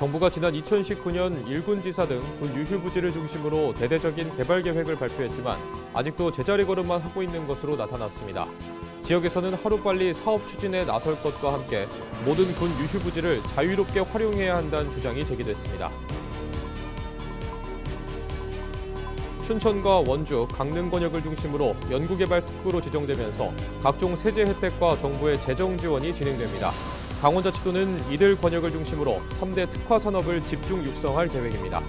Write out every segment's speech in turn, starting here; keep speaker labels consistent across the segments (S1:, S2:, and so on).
S1: 정부가 지난 2019년 일군지사 등 군 유휴부지를 중심으로 대대적인 개발 계획을 발표했지만 아직도 제자리 걸음만 하고 있는 것으로 나타났습니다. 지역에서는 하루빨리 사업 추진에 나설 것과 함께 모든 군 유휴부지를 자유롭게 활용해야 한다는 주장이 제기됐습니다. 춘천과 원주, 강릉 권역을 중심으로 연구개발특구로 지정되면서 각종 세제 혜택과 정부의 재정 지원이 진행됩니다. 강원자치도는 이들 권역을 중심으로 3대 특화 산업을 집중 육성할 계획입니다.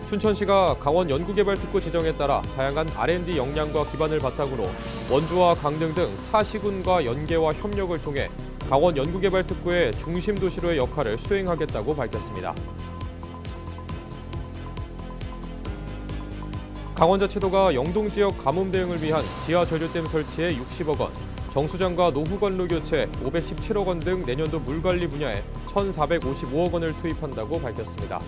S1: 춘천시가 강원 연구개발특구 지정에 따라 다양한 R&D 역량과 기반을 바탕으로 원주와 강릉 등 타 시군과 연계와 협력을 통해 강원 연구개발특구의 중심 도시로의 역할을 수행하겠다고 밝혔습니다. 강원자치도가 영동 지역 가뭄 대응을 위한 지하 전류댐 설치에 60억 원, 정수장과 노후관로 교체 517억 원 등 내년도 물관리 분야에 1,455억 원을 투입한다고 밝혔습니다.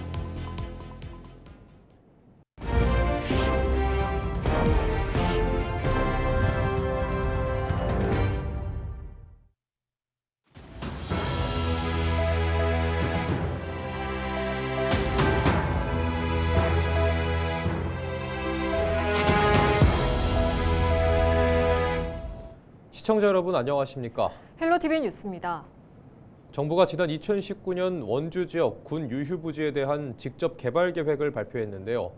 S1: 시청자 여러분 안녕하십니까?
S2: 헬로티비 뉴스입니다.
S1: 정부가 지난 2019년 원주 지역 군 유휴부지에 대한 직접 개발 계획을 발표했는데요.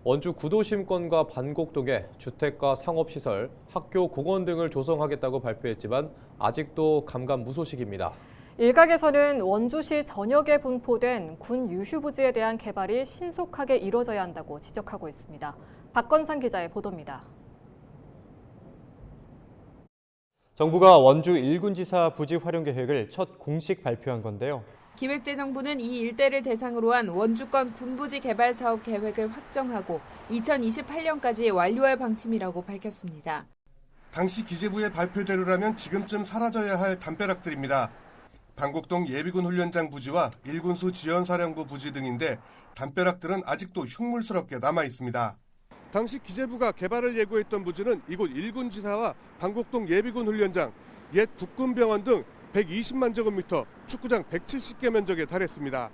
S1: 원주 구도심권과 반곡동에 주택과 상업시설, 학교, 공원 등을 조성하겠다고 발표했지만 아직도 감감무소식입니다.
S2: 일각에서는 원주시 전역에 분포된 군 유휴부지에 대한 개발이 신속하게 이뤄져야 한다고 지적하고 있습니다. 박건상 기자의 보도입니다.
S3: 정부가 원주 일군지사 부지 활용 계획을 첫 공식 발표한 건데요.
S4: 기획재정부는 이 일대를 대상으로 한 원주권 군부지 개발 사업 계획을 확정하고 2028년까지 완료할 방침이라고 밝혔습니다.
S5: 당시 기재부의 발표대로라면 지금쯤 사라져야 할 담벼락들입니다. 반곡동 예비군 훈련장 부지와 일군수 지연사령부 부지 등인데 담벼락들은 아직도 흉물스럽게 남아 있습니다. 당시 기재부가 개발을 예고했던 부지는 이곳 일군지사와 반곡동 예비군 훈련장, 옛 국군병원 등 120만 제곱미터, 축구장 170개 면적에 달했습니다.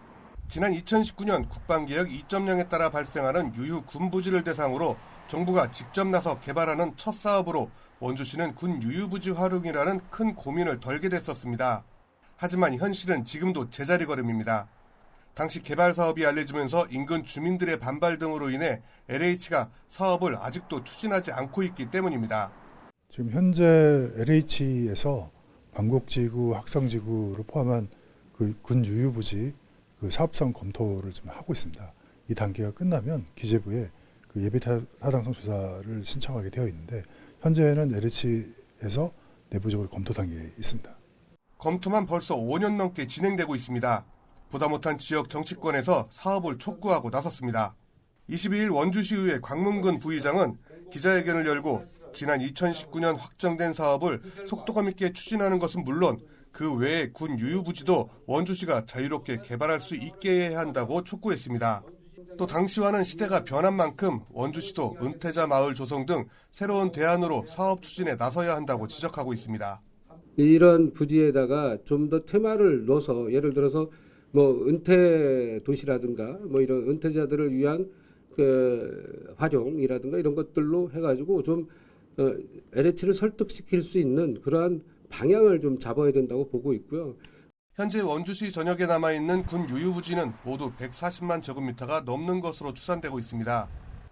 S5: 지난 2019년 국방개혁 2.0에 따라 발생하는 유휴 군부지를 대상으로 정부가 직접 나서 개발하는 첫 사업으로 원주시는 군 유휴부지 활용이라는 큰 고민을 덜게 됐었습니다. 하지만 현실은 지금도 제자리 걸음입니다. 당시 개발 사업이 알려지면서 인근 주민들의 반발 등으로 인해 LH가 사업을 아직도 추진하지 않고 있기 때문입니다.
S6: 지금 현재 LH에서 반곡지구, 학성지구를 포함한 그 군 유휴부지 그 사업성 검토를 좀 하고 있습니다. 이 단계가 끝나면 기재부에 그 예비 타당성 조사를 신청하게 되어 있는데 현재는 LH에서 내부적으로 검토 단계에 있습니다.
S5: 검토만 벌써 5년 넘게 진행되고 있습니다. 보다 못한 지역 정치권에서 사업을 촉구하고 나섰습니다. 22일 원주시의회 광문근 부의장은 기자회견을 열고 지난 2019년 확정된 사업을 속도감 있게 추진하는 것은 물론 그 외의 군 유휴부지도 원주시가 자유롭게 개발할 수 있게 해야 한다고 촉구했습니다. 또 당시와는 시대가 변한 만큼 원주시도 은퇴자 마을 조성 등 새로운 대안으로 사업 추진에 나서야 한다고 지적하고 있습니다.
S7: 이런 부지에다가 좀 더 테마를 넣어서 예를 들어서 은퇴 도시라든가 이런 은퇴자들을 위한 그 활용이라든가 이런 것들로 해가지고 좀 LH를 설득시킬 수 있는 그러한 방향을 좀 잡아야 된다고 보고 있고요.
S5: 현재 원주시 전역에 남아있는 군 유휴부지는 모두 140만 제곱미터가 넘는 것으로 추산되고 있습니다.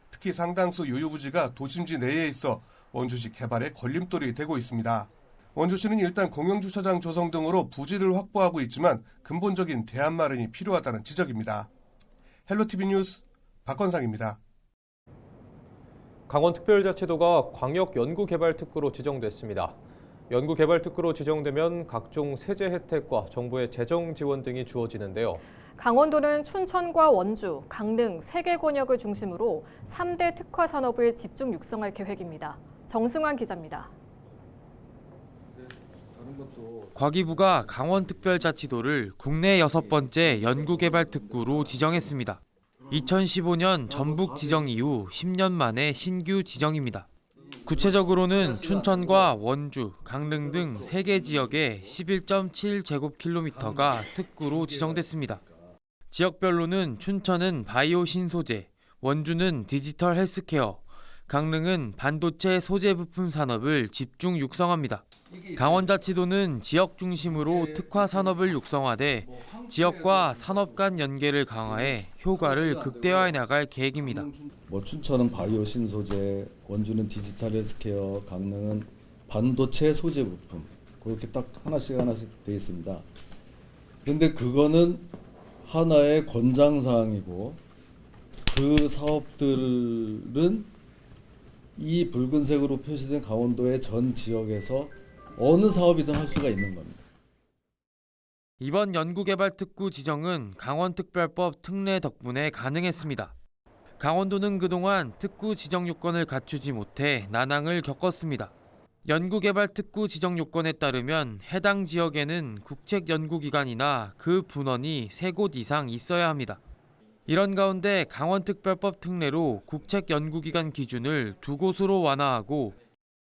S5: 특히 상당수 유휴부지가 도심지 내에 있어 원주시 개발에 걸림돌이 되고 있습니다. 원주시는 일단 공영주차장 조성 등으로 부지를 확보하고 있지만 근본적인 대안 마련이 필요하다는 지적입니다. 헬로티비 뉴스 박건상입니다.
S1: 강원특별자치도가 광역연구개발특구로 지정됐습니다. 연구개발특구로 지정되면 각종 세제 혜택과 정부의 재정 지원 등이 주어지는데요.
S2: 강원도는 춘천과 원주, 강릉 3개 권역을 중심으로 3대 특화 산업을 집중 육성할 계획입니다. 정승환 기자입니다.
S8: 과기부가 강원특별자치도를 국내 6번째 연구개발특구로 지정했습니다. 2015년 전북 지정 이후 10년 만에 신규 지정입니다. 구체적으로는 춘천과 원주, 강릉 등 3개 지역에 11.7제곱킬로미터가 특구로 지정됐습니다. 지역별로는 춘천은 바이오 신소재, 원주는 디지털 헬스케어, 강릉은 반도체 소재 부품 산업을 집중 육성합니다. 강원자치도는 지역 중심으로 특화 산업을 육성하되 지역과 산업 간 연계를 강화해 효과를 극대화해 나갈 계획입니다.
S9: 춘천은 바이오 신소재, 원주는 디지털 헬스케어, 강릉은 반도체 소재 부품 그렇게 딱 하나씩 되어 있습니다. 그런데 그거는 하나의 권장사항이고 그 사업들은 이 붉은색으로 표시된 강원도의 전 지역에서 어느 사업이든 할 수가 있는 겁니다.
S8: 이번 연구개발특구 지정은 강원특별법 특례 덕분에 가능했습니다. 강원도는 그동안 특구 지정 요건을 갖추지 못해 난항을 겪었습니다. 연구개발특구 지정 요건에 따르면 해당 지역에는 국책연구기관이나 그 분원이 3곳 이상 있어야 합니다. 이런 가운데 강원특별법 특례로 국책연구기관 기준을 2곳으로 완화하고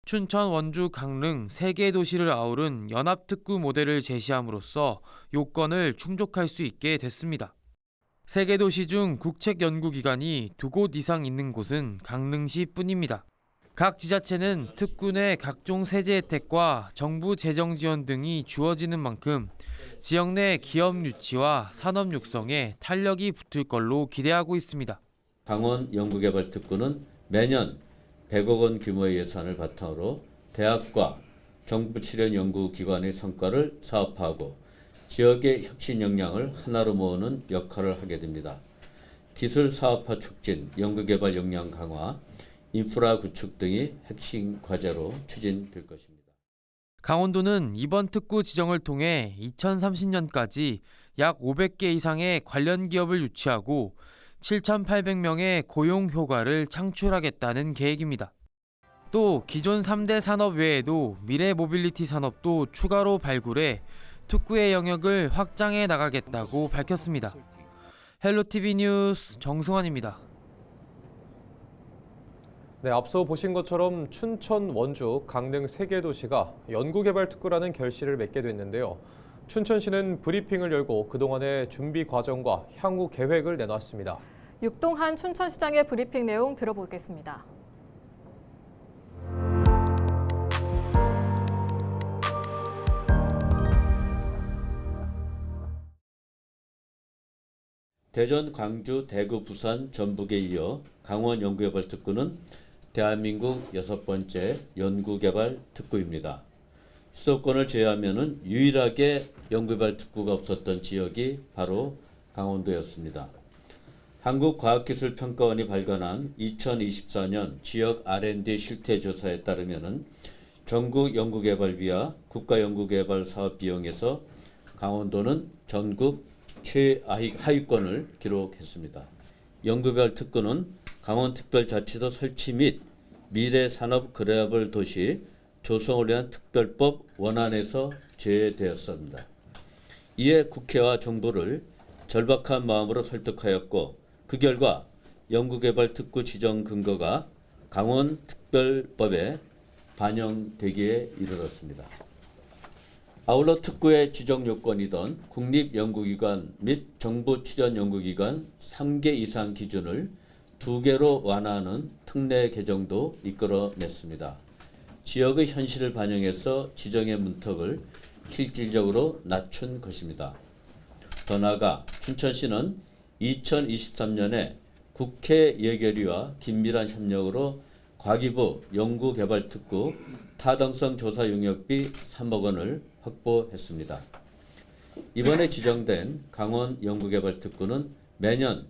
S8: 춘천, 원주, 강릉 3개 도시를 아우른 연합특구 모델을 제시함으로써 요건을 충족할 수 있게 됐습니다. 3개 도시 중 국책연구기관이 2곳 이상 있는 곳은 강릉시 뿐입니다. 각 지자체는 특구 내 각종 세제 혜택과 정부 재정 지원 등이 주어지는 만큼 지역 내 기업 유치와 산업 육성에 탄력이 붙을 걸로 기대하고 있습니다.
S10: 강원 연구개발특구는 매년 100억 원 규모의 예산을 바탕으로 대학과 정부 출연 연구기관의 성과를 사업화하고 지역의 혁신 역량을 하나로 모으는 역할을 하게 됩니다. 기술 사업화 촉진, 연구개발 역량 강화, 인프라 구축 등이 핵심 과제로 추진될 것입니다.
S8: 강원도는 이번 특구 지정을 통해 2030년까지 약 500개 이상의 관련 기업을 유치하고 7,800명의 고용 효과를 창출하겠다는 계획입니다. 또 기존 3대 산업 외에도 미래 모빌리티 산업도 추가로 발굴해 특구의 영역을 확장해 나가겠다고 밝혔습니다. 헬로티비 뉴스 정승환입니다.
S1: 네, 앞서 보신 것처럼 춘천, 원주, 강릉 3개 도시가 연구개발특구라는 결실을 맺게 됐는데요. 춘천시는 브리핑을 열고 그동안의 준비 과정과 향후 계획을 내놨습니다.
S2: 육동한 춘천시장의 브리핑 내용 들어보겠습니다.
S10: 대전, 광주, 대구, 부산, 전북에 이어 강원 연구개발특구는 대한민국 6번째 연구개발특구입니다. 수도권을 제외하면 유일하게 연구개발특구가 없었던 지역이 바로 강원도였습니다. 한국과학기술평가원이 발간한 2024년 지역 R&D 실태조사에 따르면 전국 연구개발비와 국가연구개발 사업 비용에서 강원도는 전국 최하위권을 기록했습니다. 연구개발특구는 강원특별자치도 설치 및 미래산업 그레이블 도시 조성을 위한 특별법 원안에서 제외되었습니다. 이에 국회와 정부를 절박한 마음으로 설득하였고 그 결과 연구개발특구 지정 근거가 강원특별법에 반영되기에 이르렀습니다. 아울러 특구의 지정 요건이던 국립연구기관 및 정부 출연 연구기관 3개 이상 기준을 2개로 완화하는 특례 개정도 이끌어냈습니다. 지역의 현실을 반영해서 지정의 문턱을 실질적으로 낮춘 것입니다. 더 나아가 춘천시는 2023년에 국회 예결위와 긴밀한 협력으로 과기부 연구개발특구 타당성 조사 용역비 3억 원을 확보했습니다. 이번에 지정된 강원 연구개발특구는 매년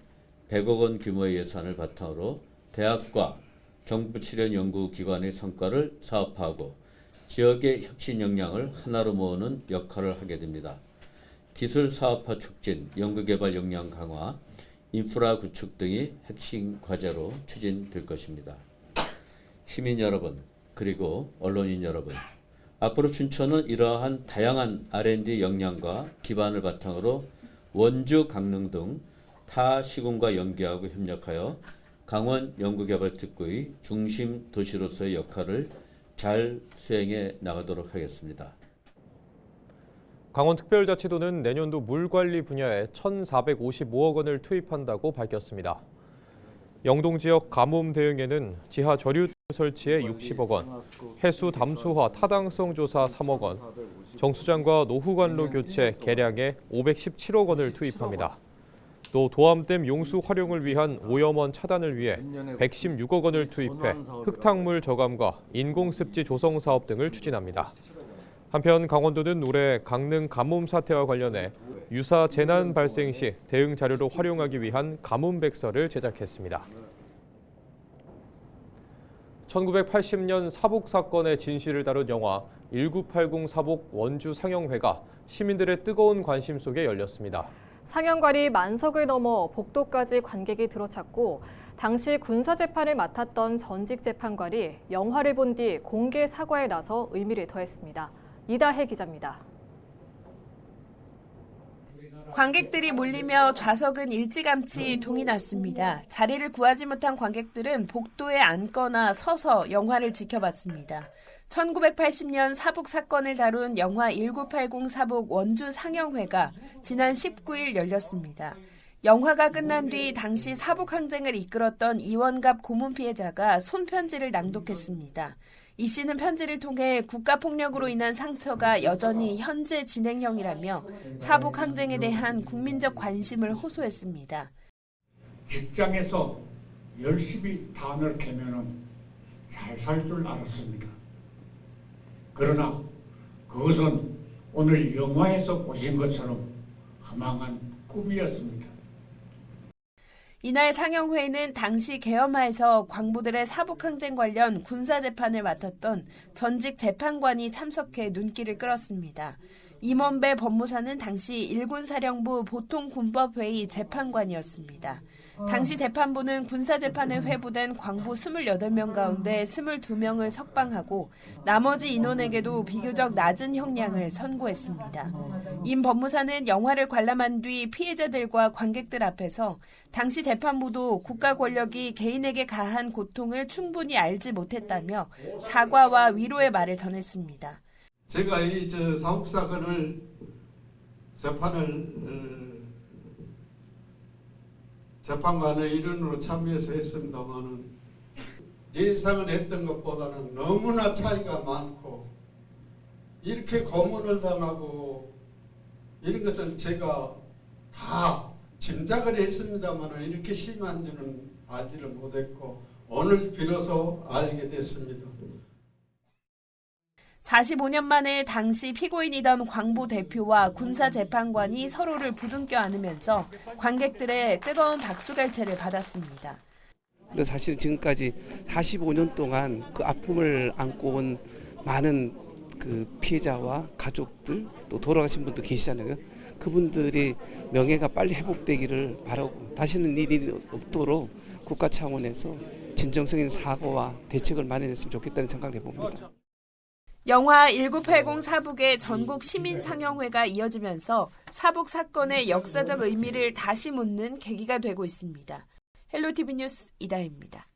S10: 100억 원 규모의 예산을 바탕으로 대학과 정부 출연 연구기관의 성과를 사업화하고 지역의 혁신 역량을 하나로 모으는 역할을 하게 됩니다. 기술 사업화 촉진, 연구개발 역량 강화, 인프라 구축 등이 핵심 과제로 추진될 것입니다. 시민 여러분, 그리고 언론인 여러분, 앞으로 춘천은 이러한 다양한 R&D 역량과 기반을 바탕으로 원주, 강릉 등 타 시군과 연계하고 협력하여 강원 연구개발특구의 중심 도시로서의 역할을 잘 수행해 나가도록 하겠습니다.
S1: 강원특별자치도는 내년도 물관리 분야에 1,455억 원을 투입한다고 밝혔습니다. 영동 지역 가뭄 대응에는 지하 저류 설치에 60억 원, 해수 담수화 타당성 조사 3억 원, 정수장과 노후관로 교체 개량에 517억 원을 투입합니다. 또 도암댐 용수 활용을 위한 오염원 차단을 위해 116억 원을 투입해 흙탕물 저감과 인공습지 조성 사업 등을 추진합니다. 한편 강원도는 올해 강릉 가뭄 사태와 관련해 유사 재난 발생 시 대응 자료로 활용하기 위한 가뭄 백서를 제작했습니다. 1980년 사북 사건의 진실을 다룬 영화 1980 사북 원주 상영회가 시민들의 뜨거운 관심 속에 열렸습니다.
S2: 상영관이 만석을 넘어 복도까지 관객이 들어찼고 당시 군사재판을 맡았던 전직 재판관이 영화를 본 뒤 공개 사과에 나서 의미를 더했습니다. 이다혜 기자입니다.
S4: 관객들이 몰리며 좌석은 일찌감치 동이 났습니다. 자리를 구하지 못한 관객들은 복도에 앉거나 서서 영화를 지켜봤습니다. 1980년 사북 사건을 다룬 영화 1980 사북 원주 상영회가 지난 19일 열렸습니다. 영화가 끝난 뒤 당시 사북 항쟁을 이끌었던 이원갑 고문 피해자가 손편지를 낭독했습니다. 이 씨는 편지를 통해 국가폭력으로 인한 상처가 여전히 현재 진행형이라며 사북 항쟁에 대한 국민적 관심을 호소했습니다.
S11: 직장에서 열심히 단을 캐면은 잘 살 줄 알았습니다. 그러나 그것은 오늘 영화에서 보신 것처럼 허망한 꿈이었습니다.
S4: 이날 상영회에는 당시 계엄하에서 광부들의 사북항쟁 관련 군사재판을 맡았던 전직 재판관이 참석해 눈길을 끌었습니다. 임원배 법무사는 당시 일군사령부 보통군법회의 재판관이었습니다. 당시 재판부는 군사재판에 회부된 광부 28명 가운데 22명을 석방하고 나머지 인원에게도 비교적 낮은 형량을 선고했습니다. 임 법무사는 영화를 관람한 뒤 피해자들과 관객들 앞에서 당시 재판부도 국가 권력이 개인에게 가한 고통을 충분히 알지 못했다며 사과와 위로의 말을 전했습니다.
S12: 제가 이 사북 사건을 재판관의 일원으로 참여해서 했습니다만은 예상을 했던 것보다는 너무나 차이가 많고 이렇게 고문을 당하고 이런 것을 제가 다 짐작을 했습니다만은 이렇게 심한 줄은 알지를 못했고 오늘 비로소 알게 됐습니다.
S4: 45년 만에 당시 피고인이던 광부 대표와 군사재판관이 서로를 부둥켜 안으면서 관객들의 뜨거운 박수갈채를 받았습니다.
S13: 사실 지금까지 45년 동안 그 아픔을 안고 온 많은 그 피해자와 가족들 또 돌아가신 분도 계시잖아요. 그분들이 명예가 빨리 회복되기를 바라고 다시는 일이 없도록 국가 차원에서 진정성인 사고와 대책을 마련했으면 좋겠다는 생각을 해봅니다.
S4: 영화 1980 사북의 전국 시민 상영회가 이어지면서 사북 사건의 역사적 의미를 다시 묻는 계기가 되고 있습니다. 헬로티비 뉴스 이다혜입니다.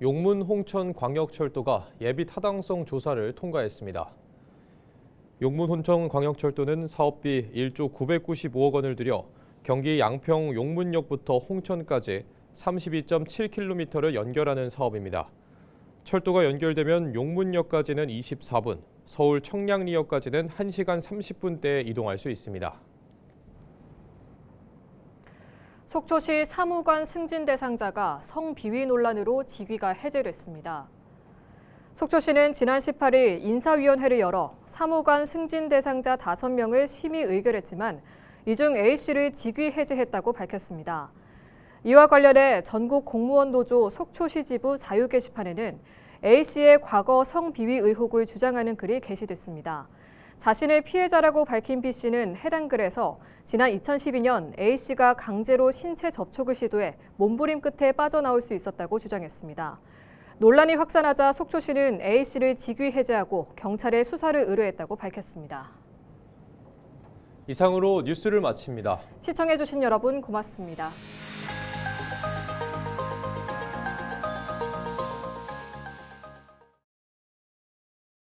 S1: 용문 홍천 광역철도가 예비 타당성 조사를 통과했습니다. 용문 홍천 광역철도는 사업비 1조 995억 원을 들여 경기 양평 용문역부터 홍천까지 32.7km를 연결하는 사업입니다. 철도가 연결되면 용문역까지는 24분, 서울 청량리역까지는 1시간 30분대에 이동할 수 있습니다.
S2: 속초시 사무관 승진 대상자가 성비위 논란으로 직위가 해제됐습니다. 속초시는 지난 18일 인사위원회를 열어 사무관 승진 대상자 5명을 심의 의결했지만 이 중 A씨를 직위 해제했다고 밝혔습니다. 이와 관련해 전국 공무원 노조 속초시 지부 자유 게시판에는 A씨의 과거 성비위 의혹을 주장하는 글이 게시됐습니다. 자신을 피해자라고 밝힌 B씨는 해당 글에서 지난 2012년 A씨가 강제로 신체 접촉을 시도해 몸부림 끝에 빠져나올 수 있었다고 주장했습니다. 논란이 확산하자 속초시는 A씨를 직위 해제하고 경찰에 수사를 의뢰했다고 밝혔습니다.
S1: 이상으로 뉴스를 마칩니다.
S2: 시청해주신 여러분 고맙습니다.